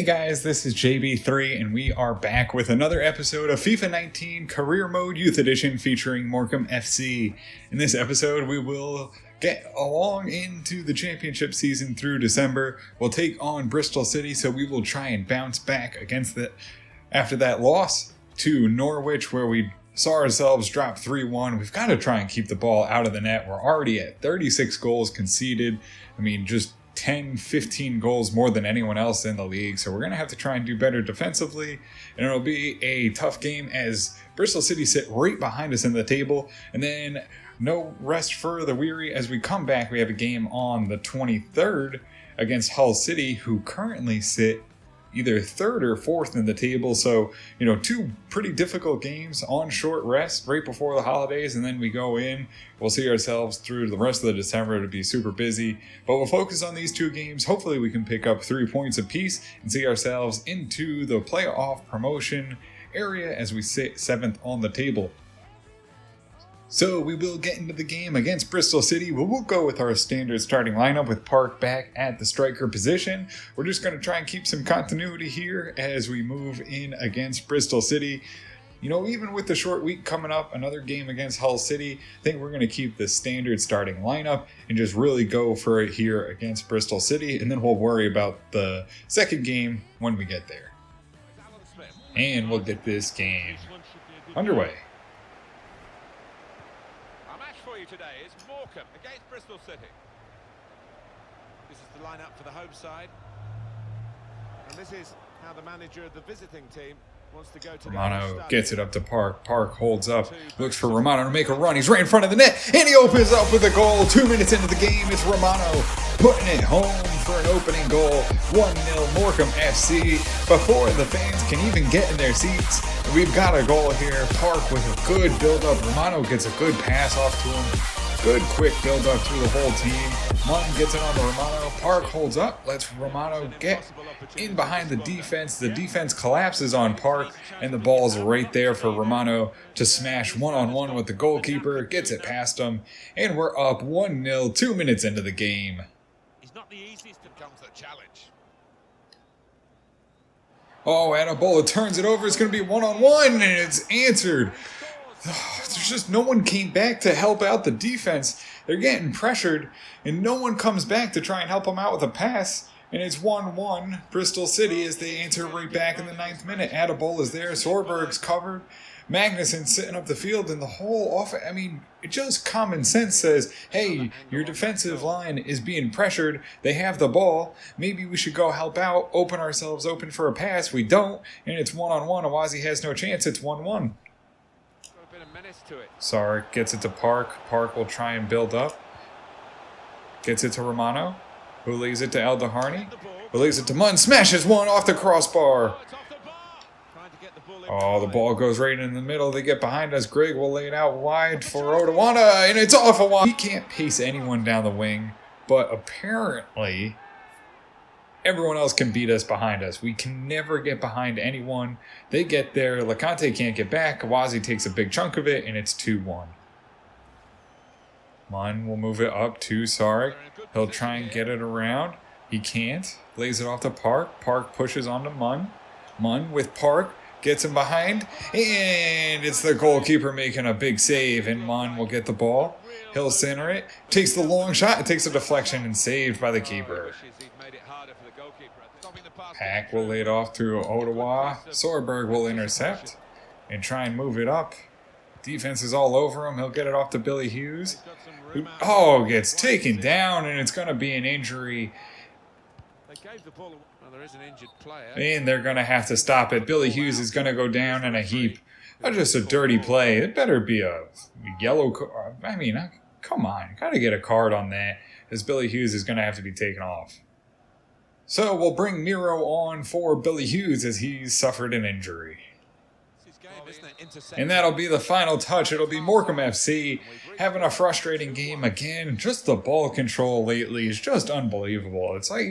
Hey guys, this is JB3 and we are back with another episode of FIFA 19 Career Mode Youth Edition featuring Morecambe FC. In this episode we will get along into the championship season through December. We'll take on Bristol City, so we will try and bounce back against after that loss to Norwich where we saw ourselves drop 3-1. We've got to try and keep the ball out of the net. We're already at 36 goals conceded. I mean, just 10, 15 goals more than anyone else in the league. So we're going to have to try and do better defensively. And it'll be a tough game as Bristol City sit right behind us in the table. And then no rest for the weary as we come back. We have a game on the 23rd against Hull City, who currently sit either third or fourth in the table. So, two pretty difficult games on short rest right before the holidays. And then we go in, we'll see ourselves through the rest of the December to be super busy. But we'll focus on these two games. Hopefully we can pick up 3 points apiece and see ourselves into the playoff promotion area as we sit 7th on the table. So we will get into the game against Bristol City. We'll go with our standard starting lineup with Park back at the striker position. We're just going to try and keep some continuity here as we move in against Bristol City. Even with the short week coming up, another game against Hull City, I think we're going to keep the standard starting lineup and just really go for it here against Bristol City. And then we'll worry about the second game when we get there. And we'll get this game underway. Today is Morecambe against Bristol City. This is the lineup for the home side, and this is how the manager of the visiting team wants to go to. Romano gets it up to Park. Park holds up, looks for Romano to make a run. He's right in front of the net, and he opens up with a goal. 2 minutes into the game, it's Romano putting it home for an opening goal. 1-0 Morecambe FC. Before the fans can even get in their seats, we've got a goal here. Park with a good build-up. Romano gets a good pass off to him. Good quick build-up through the whole team. Munn gets it on to Romano. Park holds up. Lets Romano get in behind the defense. The defense collapses on Park, and the ball's right there for Romano to smash one-on-one with the goalkeeper. Gets it past him, and we're up 1-0 2 minutes into the game. He's not the easiest when it comes to the challenge. Oh, Anabola turns it over. It's going to be one-on-one, and it's answered. There's just no one came back to help out the defense. They're getting pressured, and no one comes back to try and help them out with a pass. And it's 1-1 Bristol City as they answer right back in the 9th minute. Adebola's there. Sorberg's covered. Magnuson sitting up the field, and the whole offense. It just common sense says, hey, your defensive line is being pressured. They have the ball. Maybe we should go help out, open ourselves open for a pass. We don't, and it's one-on-one. Awazi has no chance. It's 1-1. Sark gets it to Park. Park will try and build up. Gets it to Romano, who leaves it to El Daharni, who leaves it to Munn. Smashes one off the crossbar. Oh, the ball goes right in the middle. They get behind us. Greg will lay it out wide for Odawana, and it's off Awana. He can't pace anyone down the wing, but apparently everyone else can beat us behind us. We can never get behind anyone. They get there. Lecante can't get back. Awazi takes a big chunk of it, and it's 2-1. Munn will move it up to Sarek. He'll try and get it around. He can't. Lays it off to Park. Park pushes onto Munn. Munn with Park. Gets him behind, and it's the goalkeeper making a big save, and Munn will get the ball. He'll center it, takes the long shot, it takes a deflection, and saved by the keeper. Pack will lay it off to Ottawa. Sorberg will intercept and try and move it up. Defense is all over him. He'll get it off to Billy Hughes. Who, gets taken down, and it's going to be an injury. There is an injured player. And they're going to have to stop it. Billy Hughes is going to go down in a heap. Just a dirty play. It better be a yellow card. Come on. Got to get a card on that, as Billy Hughes is going to have to be taken off. So we'll bring Miro on for Billy Hughes as he's suffered an injury. And that'll be the final touch. It'll be Morecambe FC having a frustrating game again. Just the ball control lately is just unbelievable. It's like,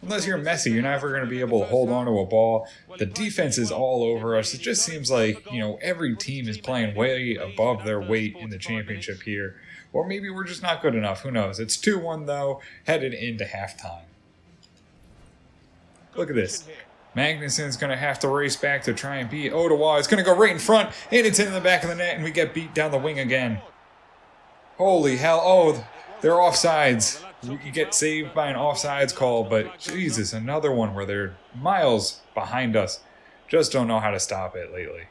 unless you're Messi, you're never going to be able to hold on to a ball. The defense is all over us. It just seems like, every team is playing way above their weight in the championship here. Or maybe we're just not good enough. Who knows? It's 2-1, though, headed into halftime. Look at this. Magnuson's going to have to race back to try and beat Ottawa. It's going to go right in front, and it's in the back of the net, and we get beat down the wing again. Holy hell. Oh, they're offsides. You get saved by an offsides call, but Jesus, another one where they're miles behind us. Just don't know how to stop it lately.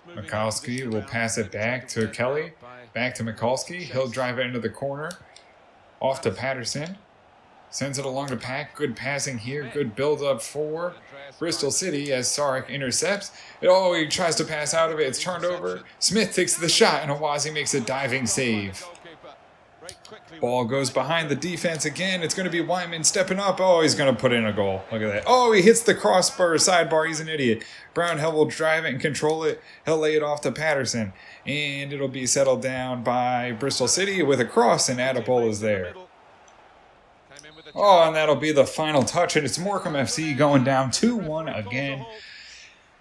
Mikulski will pass it back to Kelly. Back to Mikulski. He'll drive it into the corner. Off to Patterson. Sends it along to Pack. Good passing here. Good build-up for Bristol City as Sarek intercepts. Oh, he tries to pass out of it. It's turned over. Smith takes the shot, and Awazi makes a diving save. Ball goes behind the defense again. It's going to be Wyman stepping up. Oh, he's going to put in a goal. Look at that. Oh, he hits the crossbar sidebar. He's an idiot. Brownhill will drive it and control it. He'll lay it off to Patterson. And it'll be settled down by Bristol City with a cross, and Adipole is there. Oh, and that'll be the final touch, and it's Morecambe FC going down 2-1 again.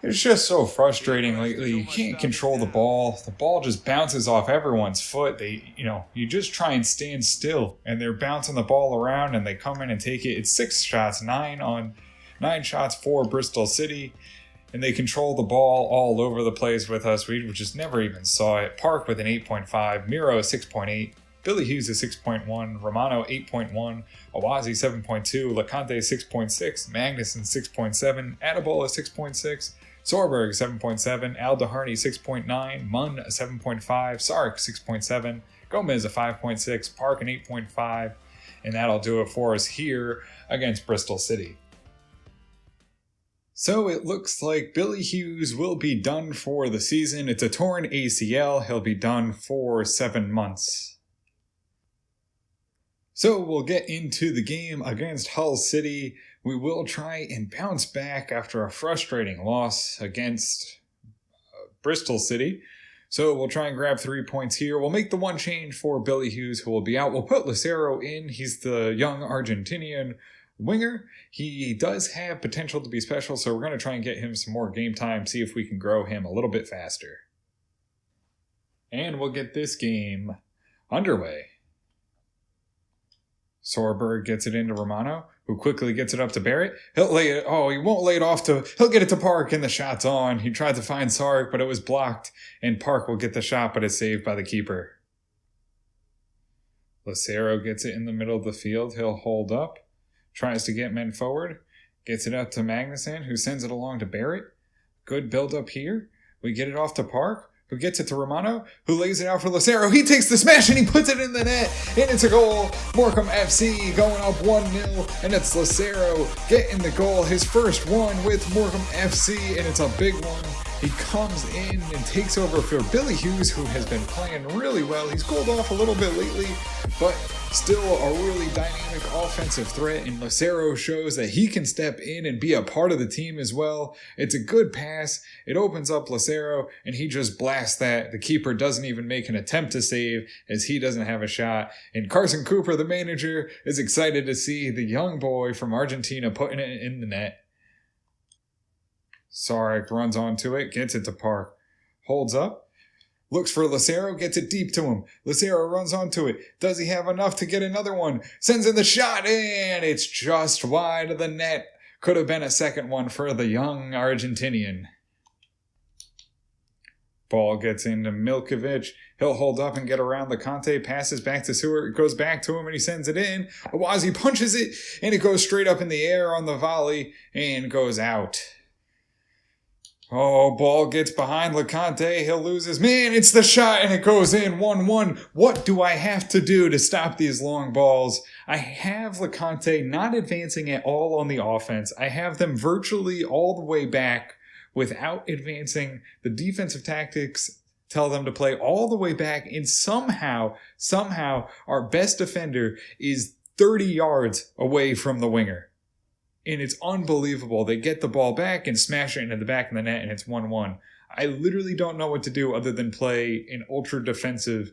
It's just so frustrating lately. You can't control the ball. The ball just bounces off everyone's foot. You just try and stand still, and they're bouncing the ball around, and they come in and take it. It's 6 shots, 9 shots for Bristol City, and they control the ball all over the place with us. We just never even saw it. Park with an 8.5, Miro 6.8. Billy Hughes is 6.1, Romano 8.1, Awazi 7.2, LeConte 6.6, Magnuson 6.7, Adipole 6.6, Sorberg 7.7, Al Deharney 6.9, Munn 7.5, Sark 6.7, Gomez a 5.6, Park an 8.5, and that'll do it for us here against Bristol City. So it looks like Billy Hughes will be done for the season. It's a torn ACL. He'll be done for 7 months. So we'll get into the game against Hull City. We will try and bounce back after a frustrating loss against Bristol City. So we'll try and grab 3 points here. We'll make the one change for Billy Hughes, who will be out. We'll put Lucero in. He's the young Argentinian winger. He does have potential to be special, so we're going to try and get him some more game time, see if we can grow him a little bit faster. And we'll get this game underway. Sorberg gets it into Romano, who quickly gets it up to Barrett. He'll lay it. Oh, he won't lay it off to. He'll get it to Park, and the shot's on. He tried to find Sark, but it was blocked. And Park will get the shot, but it's saved by the keeper. Lucero gets it in the middle of the field. He'll hold up. Tries to get men forward. Gets it up to Magnuson, who sends it along to Barrett. Good build up here. We get it off to Park, who gets it to Romano, who lays it out for Lucero. He takes the smash and he puts it in the net, and it's a goal. Morecambe FC going up 1-0, and it's Lucero getting the goal, his first one with Morecambe FC, and it's a big one. He comes in and takes over for Billy Hughes, who has been playing really well. He's cooled off a little bit lately, but still a really dynamic offensive threat, and Lucero shows that he can step in and be a part of the team as well. It's a good pass. It opens up Lucero, and he just blasts that. The keeper doesn't even make an attempt to save, as he doesn't have a shot. And Carson Cooper, the manager, is excited to see the young boy from Argentina putting it in the net. Sarek runs onto it, gets it to Park, holds up, looks for Lucero, gets it deep to him. Lucero runs onto it. Does he have enough to get another one? Sends in the shot, and it's just wide of the net. Could have been a second one for the young Argentinian. Ball gets into Milkovic. He'll hold up and get around LeConte. Passes back to Seward. It goes back to him, and he sends it in. Awazi punches it, and it goes straight up in the air on the volley and goes out. Oh, ball gets behind LeConte. He'll lose his man. It's the shot, and it goes in 1-1. What do I have to do to stop these long balls? I have LeConte not advancing at all on the offense. I have them virtually all the way back without advancing. The defensive tactics tell them to play all the way back, and somehow, our best defender is 30 yards away from the winger. And it's unbelievable. They get the ball back and smash it into the back of the net, and it's 1-1. I literally don't know what to do other than play an ultra defensive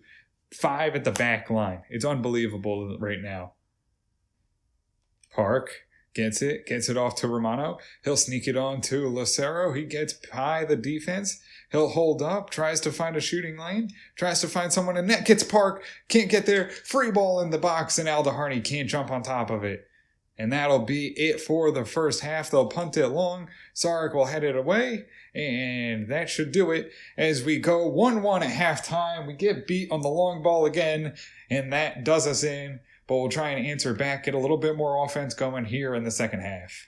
5 at the back line. It's unbelievable right now. Park gets it off to Romano. He'll sneak it on to Lucero. He gets by the defense. He'll hold up, tries to find a shooting lane, tries to find someone in net, gets Park, can't get there. Free ball in the box, and Al Deharney can't jump on top of it. And that'll be it for the first half. They'll punt it long. Sarek will head it away. And that should do it. As we go 1-1 at halftime, we get beat on the long ball again. And that does us in. But we'll try and answer back, get a little bit more offense going here in the second half.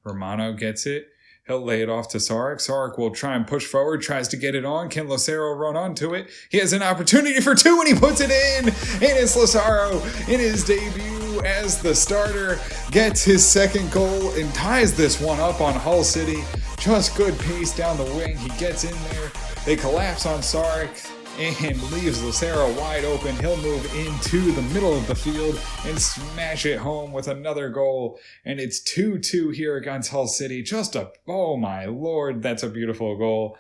Romano gets it. He'll lay it off to Sarek. Sarek will try and push forward, tries to get it on. Can Lucero run onto it? He has an opportunity for two, and he puts it in. And it's Lucero in his debut as the starter. Gets his second goal and ties this one up on Hull City. Just good pace down the wing. He gets in there. They collapse on Sarek and leaves Lucero wide open. He'll move into the middle of the field and smash it home with another goal. And it's 2-2 here against Hull City. Oh my lord, that's a beautiful goal.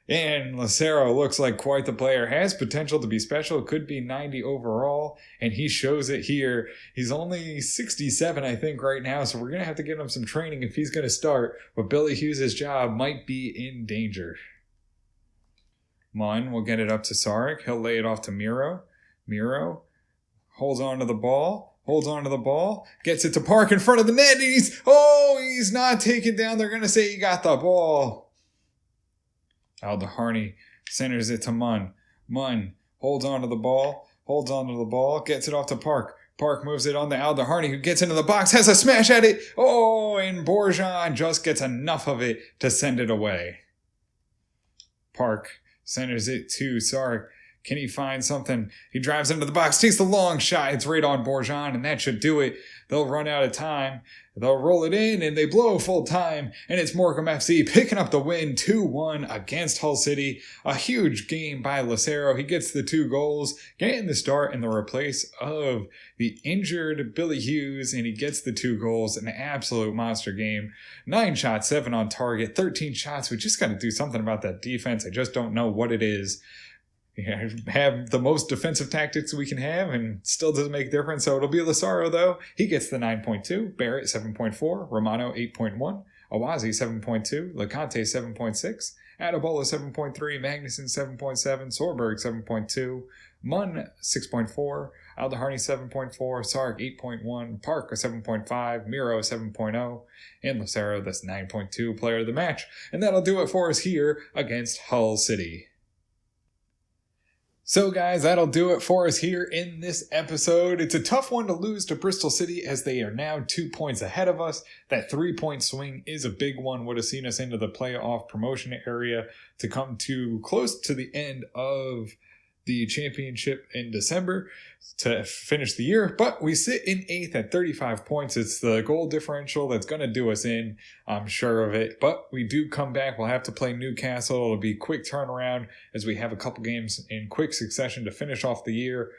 And Lucero looks like quite the player. Has potential to be special. Could be 90 overall. And he shows it here. He's only 67, I think, right now. So we're going to have to give him some training if he's going to start. But Billy Hughes' job might be in danger. Munn will get it up to Sarek. He'll lay it off to Miro. Miro holds on to the ball. Gets it to Park in front of the net. And he's not taken down. They're going to say he got the ball. Aldeharney centers it to Munn. Munn holds on to the ball. Gets it off to Park. Park moves it on to Aldeharney, who gets into the box, has a smash at it. And Borjan just gets enough of it to send it away. Park centers it to Sarek. Can he find something? He drives into the box, takes the long shot. It's right on Borjan, and that should do it. They'll run out of time. They'll roll it in, and they blow full time. And it's Morecambe FC picking up the win 2-1 against Hull City. A huge game by Lucero. He gets the 2 goals, getting the start in the replace of the injured Billy Hughes, and he gets the 2 goals. An absolute monster game. 9 shots, 7 on target, 13 shots. We just got to do something about that defense. I just don't know what it is. Have the most defensive tactics we can have and still doesn't make a difference. So it'll be Lucero, though. He gets the 9.2. Barrett, 7.4. Romano, 8.1. Awazi, 7.2. Lecante, 7.6. Adebola, 7.3. Magnuson, 7.7. Sorberg, 7.2. Munn, 6.4. Aldeharney, 7.4. Sark, 8.1. Park, 7.5. Miro, 7.0. And Lucero, that's 9.2 player of the match. And that'll do it for us here against Hull City. So guys, that'll do it for us here in this episode. It's a tough one to lose to Bristol City as they are now 2 points ahead of us. That 3-point swing is a big one. Would have seen us into the playoff promotion area to come to close to the end of the championship in December to finish the year, but we sit in 8th at 35 points. It's the goal differential that's going to do us in, I'm sure of it, but we do come back. We'll have to play Newcastle. It'll be quick turnaround as we have a couple games in quick succession to finish off the year.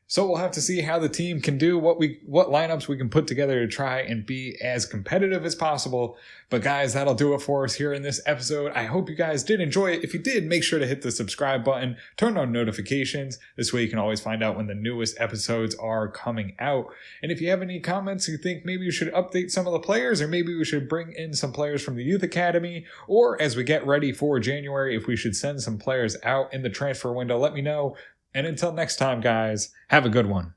So we'll have to see how the team can do, what lineups we can put together to try and be as competitive as possible. But guys, that'll do it for us here in this episode. I hope you guys did enjoy it. If you did, make sure to hit the subscribe button, turn on notifications. This way you can always find out when the newest episodes are coming out. And if you have any comments, you think maybe you should update some of the players, or maybe we should bring in some players from the youth academy, or as we get ready for January, if we should send some players out in the transfer window, let me know. And until next time, guys, have a good one.